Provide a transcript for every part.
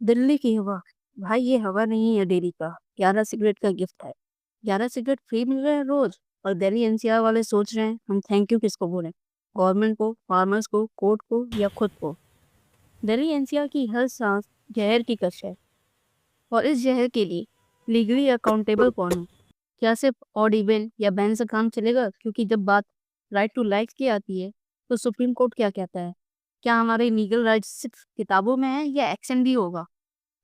दिल्ली की हवा। भाई ये हवा नहीं है डेली का, 11 सिगरेट का गिफ्ट है। 11 सिगरेट फ्री मिल रहे हैं रोज। और दिल्ली एनसीआर वाले सोच रहे हैं हम थैंक यू किसको बोलें, गवर्नमेंट को, फार्मर्स को, कोर्ट को या खुद को। दिल्ली एनसीआर की हर सांस जहर की कश है। और इस जहर के लिए लीगली अकाउंटेबल कौन है? क्या सिर्फ ऑड इवन या बैन से काम चलेगा? क्योंकि जब बात राइट टू लाइफ की आती है तो सुप्रीम कोर्ट क्या कहता है? क्या हमारे लीगल राइट्स सिर्फ किताबों में है या एक्शन भी होगा?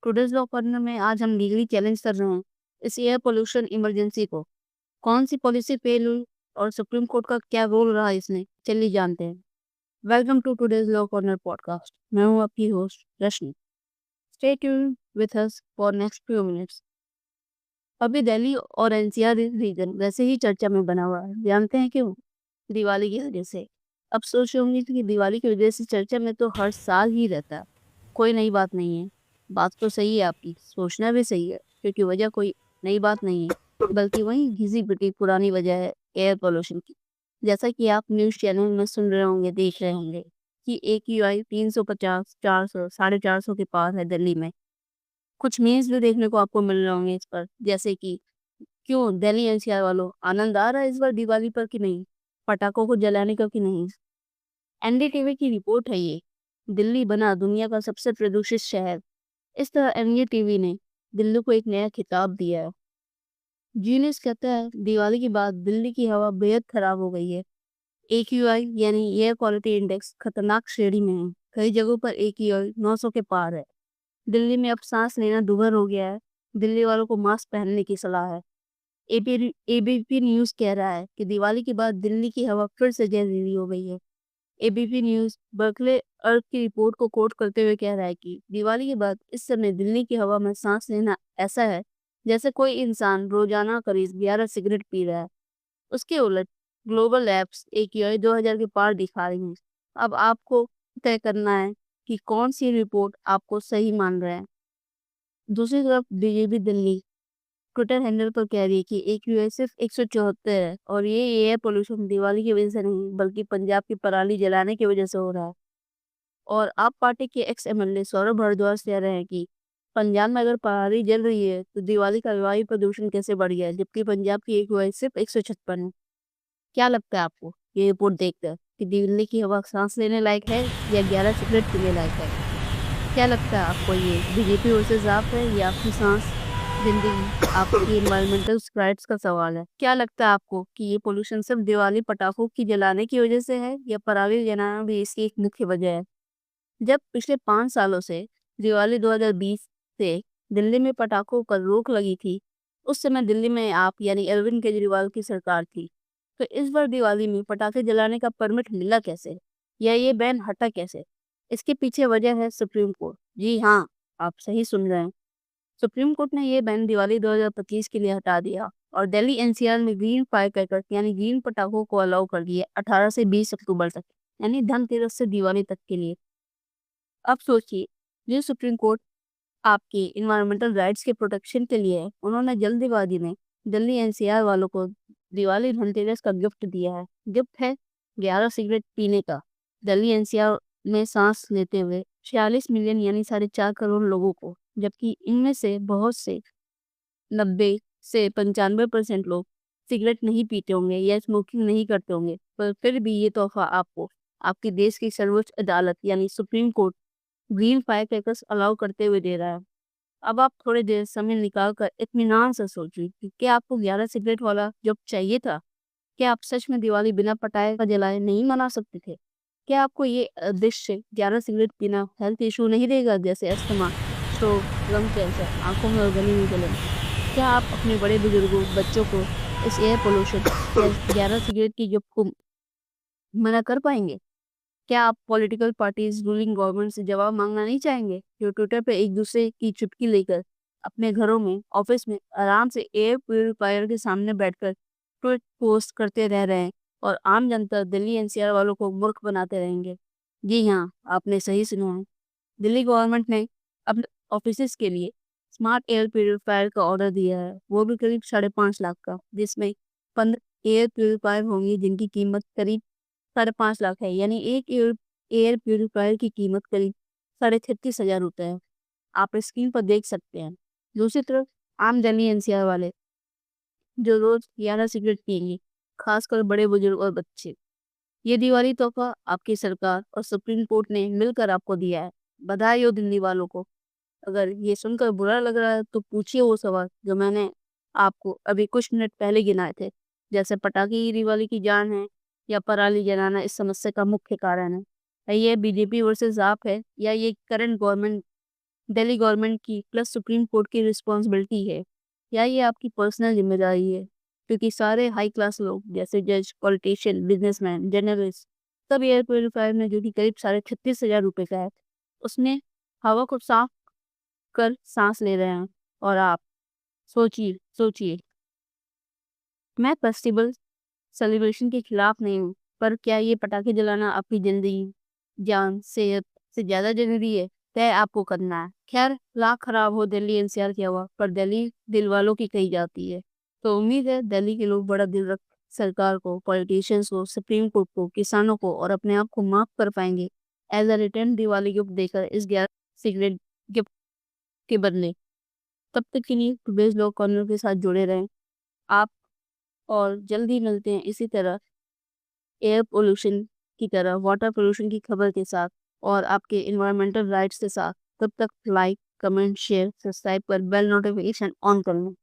टुडेज लॉ कॉर्नर में आज हम लीगली चैलेंज कर रहे हैं इस एयर पोल्यूशन इमरजेंसी को। कौन सी पॉलिसी फेल हुई और सुप्रीम कोर्ट का क्या रोल रहा इसमें, चलिए जानते हैं। Welcome to today's law corner podcast. मैं हूं आपकी host Rashmi. Stay tuned with us for next few minutes. अभी दिल्ली और एनसीआर रीजन वैसे ही चर्चा में बना हुआ है, जानते हैं क्यों? दिवाली की वजह से। अब सोच रहे होंगे कि दिवाली की वजह से चर्चा में तो हर साल ही रहता है, कोई नई बात नहीं है। बात तो सही है आपकी, सोचना भी सही है, क्योंकि वजह कोई नई बात नहीं है, बल्कि वही घिसी पिटी पुरानी वजह है, एयर पोल्यूशन की। जैसा कि आप न्यूज़ चैनल में सुन रहे होंगे, देख रहे होंगे कि AQI 350, 400, 450 के पार है दिल्ली में। कुछ मीम्स भी देखने को आपको मिल रहे होंगे इस पर, जैसे कि क्यों दिल्ली एनसीआर वालों, आनंद आ रहा है इस बार दिवाली पर कि नहीं? पटाखों को जलाने का कि नहीं? एनडीटीवी की रिपोर्ट है ये। दिल्ली बना दुनिया का सबसे प्रदूषित शहर। इस तरह एनडीटीवी ने दिल्ली को एक नया खिताब दिया है। जीनियस कहता है दिवाली के बाद दिल्ली की हवा बेहद खराब हो गई है। AQI यानी एयर क्वालिटी इंडेक्स खतरनाक श्रेणी में है। कई जगहों पर AQI 900 के पार है। दिल्ली में अब सांस लेना दुभर हो गया है। दिल्ली वालों को मास्क पहनने की सलाह है। एबीपी न्यूज कह रहा है कि दिवाली के बाद दिल्ली की हवा फिर से जहरीली हो गई है। एबीपी न्यूज बर्कले अर्थ की रिपोर्ट को कोट करते हुए कह रहा है कि दिवाली के बाद इस समय दिल्ली की हवा में सांस लेना ऐसा है जैसे कोई इंसान रोजाना करीब 11 सिगरेट पी रहा है। उसके उलट ग्लोबल एप्स AQI 2000 के पार दिखा रही हैं। अब आपको तय करना है कि कौन सी रिपोर्ट आपको सही मान रहा है। दूसरी तरफ बीजेपी दिल्ली ट्विटर हैंडल पर कह रही है कि AQI सिर्फ 174 है और ये एयर पोल्यूशन दिवाली की वजह से नहीं बल्कि पंजाब की पराली जलाने की वजह से हो रहा है। और आप पार्टी के एक्स MLA सौरभ भारद्वाज कह रहे हैं कि पंजाब में अगर पराली जल रही है तो दिवाली का वायु प्रदूषण कैसे बढ़ गया है, जबकि पंजाब की AQI सिर्फ 156 है। क्या लगता है आपको ये रिपोर्ट देखकर कि दिल्ली की हवा सांस लेने लायक है या 11 सिगरेट पीने लायक है? क्या लगता है आपको ये बीजेपी वर्सेस आप है या आपकी सांस, जिंदगी, आपकी इन्वायरमेंटल राइट्स का सवाल है? क्या लगता है आपको कि ये पोल्यूशन सिर्फ दिवाली पटाखों की जलाने की वजह से है या पराली जलाना भी इसकी एक मुख्य वजह है? जब पिछले 5 सालों से दिवाली 2020 से दिल्ली में पटाखों पर रोक लगी थी, उस समय दिल्ली में आप यानी अरविंद केजरीवाल की सरकार थी। तो इस बार दिवाली में पटाखे जलाने का परमिट मिला कैसे, या ये बैन हटा कैसे? इसके पीछे वजह है सुप्रीम कोर्ट। जी हाँ, आप सही सुन रहे हैं। सुप्रीम कोर्ट ने ये बैन दिवाली 2025 के लिए हटा दिया और दिल्ली एनसीआर में ग्रीन फायर क्रैकर्स यानी ग्रीन पटाखों को अलाउ कर दिया 18 से 20 अक्टूबर तक, यानी धनतेरस से दिवाली तक के लिए। अब सोचिए, जो सुप्रीम कोर्ट आपके इन्वायरमेंटल राइट्स के प्रोटेक्शन के लिए है, उन्होंने जल्दीबाजी में दिल्ली एनसीआर वालों को दिवाली धनतेरस का गिफ्ट दिया है। गिफ्ट है 11 सिगरेट पीने का। दिल्ली एनसीआर में सांस लेते हुए 46 मिलियन यानी 4.5 करोड़ लोगों को, जबकि इनमें से बहुत से 90 से 95% लोग सिगरेट नहीं पीते होंगे या स्मोकिंग नहीं करते होंगे, पर फिर भी ये तोहफा आपको आपके देश की सर्वोच्च अदालत यानी supreme court green fire crackers allow करते हुए दे रहा है। अब आप थोड़ी देर समय निकाल कर इत्मीनान से सोचिए कि क्या आपको 11 सिगरेट वाला जब चाहिए था? क्या आप सच में दिवाली बिना पटाखे का जलाए नहीं मना सकते थे? क्या आपको ये अदृश्य 11 सिगरेट पीना हेल्थ इशू नहीं देगा, जैसे अस्थमा, स्ट्रोक, लंग कैंसर, आंखों में और गले में जलन? क्या आप अपने बड़े बुजुर्गों, बच्चों को इस एयर पोल्यूशन या 11 सिगरेट की जब को मना कर पाएंगे? क्या आप पॉलिटिकल पार्टीज, रूलिंग गवर्नमेंट से जवाब मांगना नहीं चाहेंगे, जो ट्विटर पे एक दूसरे की चुटकी लेकर अपने घरों में, ऑफिस में आराम से एयर प्यूरिफायर के सामने बैठकर ट्वीट पोस्ट करते रह रहे हैं और आम जनता दिल्ली एनसीआर वालों को मूर्ख बनाते रहेंगे? जी हाँ, आपने सही सुना है। दिल्ली गवर्नमेंट ने अपने ऑफिस के लिए स्मार्ट एयर प्यूरिफायर का ऑर्डर दिया है, वो भी करीब 5.5 लाख का, जिसमें 15 एयर प्यूरिफायर होंगी जिनकी कीमत करीब 5.5 लाख है, यानी एक एयर एयर प्यूरिफायर की कीमत करीब 36,500 रुपये है। आप स्क्रीन पर देख सकते हैं। दूसरी तरफ आम दिल्ली एनसीआर वाले जो रोज 11 सिगरेट पिएंगे, खासकर बड़े बुजुर्ग और बच्चे। ये दिवाली तोहफा आपकी सरकार और सुप्रीम कोर्ट ने मिलकर आपको दिया है। बधाई हो दिल्ली वालों को। अगर ये सुनकर बुरा लग रहा है तो पूछिए वो सवाल जो मैंने आपको अभी कुछ मिनट पहले गिनाए थे, जैसे पटाखे ही दिवाली की जान है या पराली जलाना इस समस्या का मुख्य कारण है। ये बीजेपी वर्सेस आप है या ये करंट गवर्नमेंट, दिल्ली गवर्नमेंट की प्लस सुप्रीम कोर्ट की रिस्पॉन्सिबिलिटी है, या ये आपकी पर्सनल जिम्मेदारी है? क्योंकि सारे हाई क्लास लोग जैसे जज, पॉलिटिशियन, बिजनेसमैन, जर्नलिस्ट सब एयर प्योरीफायर में जो कि करीब 36,500 रुपये का है, उसमें हवा को साफ कर सांस ले रहे हैं। और आप सोचिए सोचिए, मैं फेस्टिवल सेलिब्रेशन के खिलाफ नहीं हूँ, पर क्या ये पटाखे जलाना आपकी जिंदगी, जान, सेहत से ज्यादा जरूरी है? तय आपको करना है। खैर, लाख खराब हो दिल्ली एनसीआर की हवा, पर दिल्ली दिल वालों की कही जाती है। तो उम्मीद है दिल्ली के लोग बड़ा दिल रख सरकार को, पॉलिटिशियंस को, सुप्रीम कोर्ट को, किसानों को और अपने आप को माफ कर पाएंगे as a return Diwali gift देकर इस 11 सिगरेट गिफ्ट के बदले। तब तक के लिए टुडेज लॉ कॉर्नर के साथ जुड़े रहें आप, और जल्दी मिलते हैं इसी तरह एयर पोल्यूशन की तरह वाटर पोल्यूशन की खबर के साथ और आपके इन्वायरमेंटल राइट्स के साथ। तब तक लाइक, कमेंट, शेयर, सब्सक्राइब कर बेल नोटिफिकेशन ऑन कर लें।